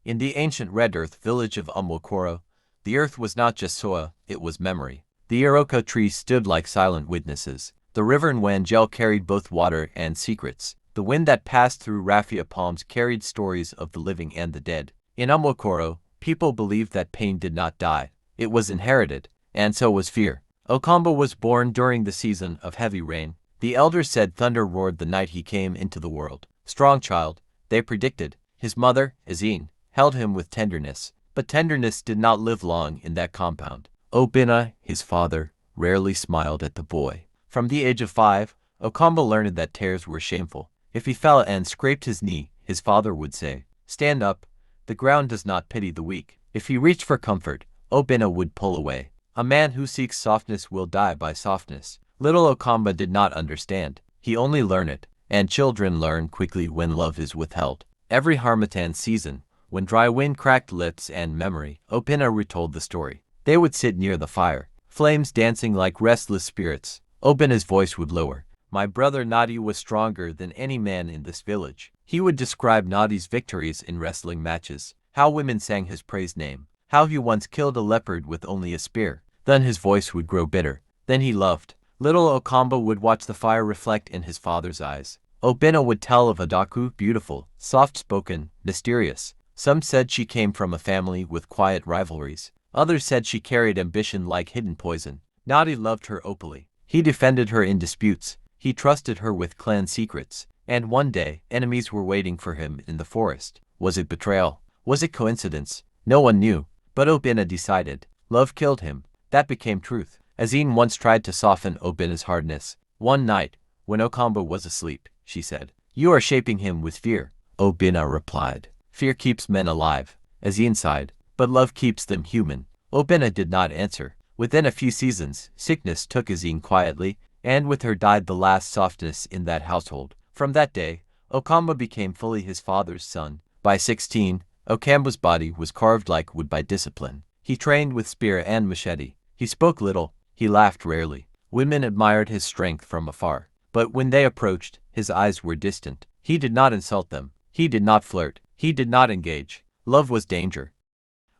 In the ancient Red Earth village of Umuokoro, the earth was not just soil, it was memory. The iroko trees stood like silent witnesses. The river Nwangele carried both water and secrets. The wind that passed through raffia palms carried stories of the living and the dead. In Umuokoro, people believed that pain did not die. It was inherited, and so was fear. Okamba was born during the season of heavy rain. The elders said thunder roared the night he came into the world. Strong child, they predicted. His mother, Azine, held him with tenderness. But tenderness did not live long in that compound. Obinna, his father, rarely smiled at the boy. From the age of 5, Okamba learned that tears were shameful. If he fell and scraped his knee, his father would say, "Stand up, the ground does not pity the weak." If he reached for comfort, Obinna would pull away. A man who seeks softness will die by softness. Little Okamba did not understand. He only learned it, and children learn quickly when love is withheld. Every harmattan season, when dry wind cracked lips and memory, Obinna retold the story. They would sit near the fire, flames dancing like restless spirits. Obinna's voice would lower. My brother Nadi was stronger than any man in this village. He would describe Nadi's victories in wrestling matches, how women sang his praise name, how he once killed a leopard with only a spear. Then his voice would grow bitter. Then he loved. Little Okamba would watch the fire reflect in his father's eyes. Obinna would tell of Adaku, beautiful, soft-spoken, mysterious. Some said she came from a family with quiet rivalries. Others said she carried ambition like hidden poison. Nadi loved her openly. He defended her in disputes. He trusted her with clan secrets. And one day, enemies were waiting for him in the forest. Was it betrayal? Was it coincidence? No one knew. But Obinna decided. Love killed him. That became truth. Azine once tried to soften Obinna's hardness. One night, when Okamba was asleep, she said, "You are shaping him with fear." Obinna replied, "Fear keeps men alive." Azine sighed, "But love keeps them human." Obinna did not answer. Within a few seasons, sickness took Azine quietly, and with her died the last softness in that household. From that day, Okamba became fully his father's son. By 16, Okamba's body was carved like wood by discipline. He trained with spear and machete. He spoke little. He laughed rarely. Women admired his strength from afar. But when they approached, his eyes were distant. He did not insult them. He did not flirt. He did not engage. Love was danger.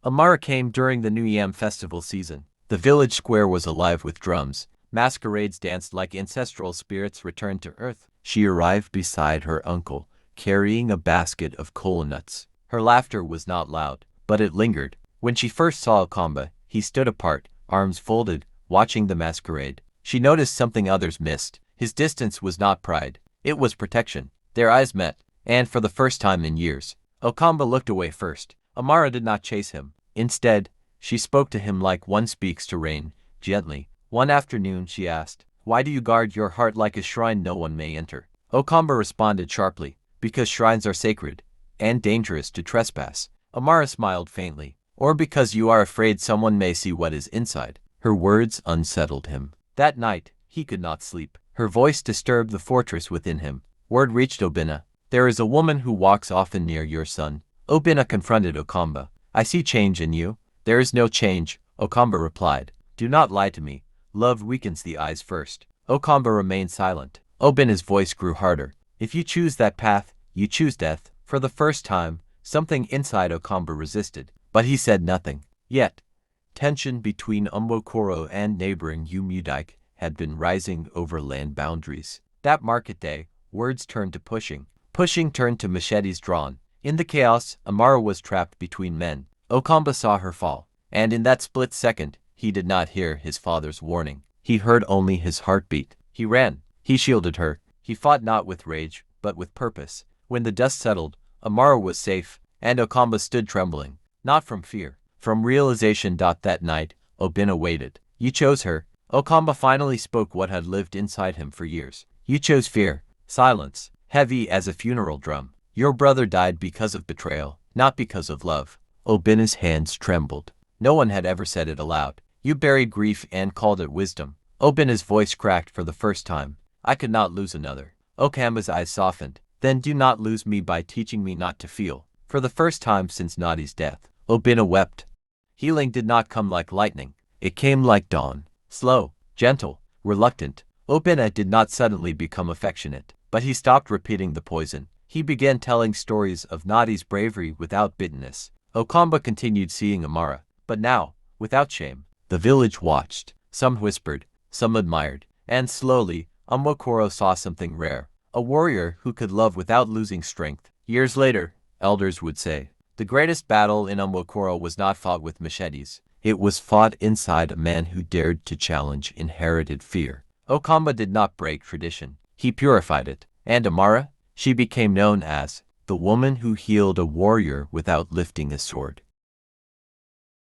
Amara came during the New Yam festival season. The village square was alive with drums. Masquerades danced like ancestral spirits returned to earth. She arrived beside her uncle, carrying a basket of kola nuts. Her laughter was not loud, but it lingered. When she first saw Okamba, he stood apart, arms folded, watching the masquerade. She noticed something others missed. His distance was not pride. It was protection. Their eyes met, and for the first time in years, Okamba looked away first. Amara did not chase him. Instead, she spoke to him like one speaks to rain, gently. One afternoon she asked, "Why do you guard your heart like a shrine no one may enter?" Okamba responded sharply, "Because shrines are sacred, and dangerous to trespass." Amara smiled faintly. "Or because you are afraid someone may see what is inside." Her words unsettled him. That night, he could not sleep. Her voice disturbed the fortress within him. Word reached Obinna. "There is a woman who walks often near your son." Obinna confronted Okamba. "I see change in you." "There is no change," Okamba replied. "Do not lie to me. Love weakens the eyes first." Okamba remained silent. Obinna's voice grew harder. "If you choose that path, you choose death." For the first time, something inside Okamba resisted, but he said nothing. Yet, tension between Umuokoro and neighboring Umuokoro had been rising over land boundaries. That market day, words turned to pushing. Pushing turned to machetes drawn. In the chaos, Amara was trapped between men. Okamba saw her fall, and in that split second, he did not hear his father's warning. He heard only his heartbeat. He ran. He shielded her. He fought not with rage, but with purpose. When the dust settled, Amara was safe, and Okamba stood trembling. Not from fear, from realization. That night, Obinna waited. "You chose her." Okamba finally spoke what had lived inside him for years. "You chose fear." Silence, heavy as a funeral drum. "Your brother died because of betrayal, not because of love." Obinna's hands trembled. No one had ever said it aloud. "You buried grief and called it wisdom." Obinna's voice cracked for the first time. "I could not lose another." Okamba's eyes softened. "Then do not lose me by teaching me not to feel." For the first time since Nadi's death, Obinna wept. Healing did not come like lightning. It came like dawn. Slow, gentle, reluctant. Obinna did not suddenly become affectionate, but he stopped repeating the poison. He began telling stories of Nadi's bravery without bitterness, Okamba continued seeing Amara, but now, without shame. The village watched. Some whispered, some admired, and slowly, Umuokoro saw something rare. A warrior who could love without losing strength. Years later, elders would say, the greatest battle in Umuokoro was not fought with machetes. It was fought inside a man who dared to challenge inherited fear. Okamba did not break tradition. He purified it. And Amara? She became known as the woman who healed a warrior without lifting a sword.